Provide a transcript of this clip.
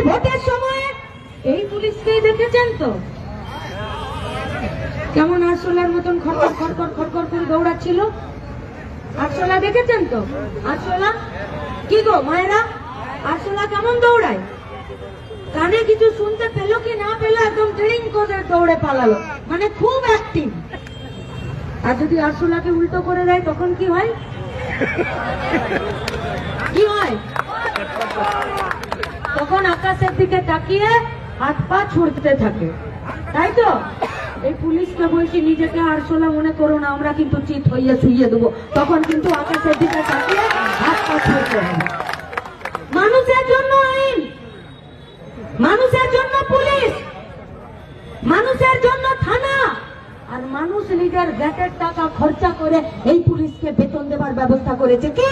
ভোটের সময় এই পুলিশকেই দেখেছেন তো কেমন আরশোলার মতন খড়খড় খড়খড় খড়খড় করে দৌড়াচ্ছিল। আরশোলা দেখেছেন তো? আরশোলা কি গো মায়েরা, আরশোলা কেমন দৌড়ায়? কানে কিছু শুনতে পেলো কি না পেলো, একদম ট্রেনিং করে দৌড়ে পালালো, মানে খুব অ্যাক্টিভ। আর যদি আরশোলাকে উল্টো করে দেয় তখন কি হয়? কি হয়? তখন আকাশের দিকে তাকিয়ে হাত পা ছুটতে থাকে, তাই তো? এই পুলিশকে বলছি নিজেকে আরশোলা মনে করো না, আমরা কিন্তু চিত হইয়ে শুইয়ে দেবো, তখন কিন্তু আকাশের দিকে তাকিয়ে হাত পা ছুটতে হবে। মানুষের জন্য আইন, মানুষের জন্য পুলিশ, মানুষের জন্য থানা, আর মানুষ নিজের গ্যাটের টাকা খরচা করে এই পুলিশকে বেতন দেবার ব্যবস্থা করেছে। কি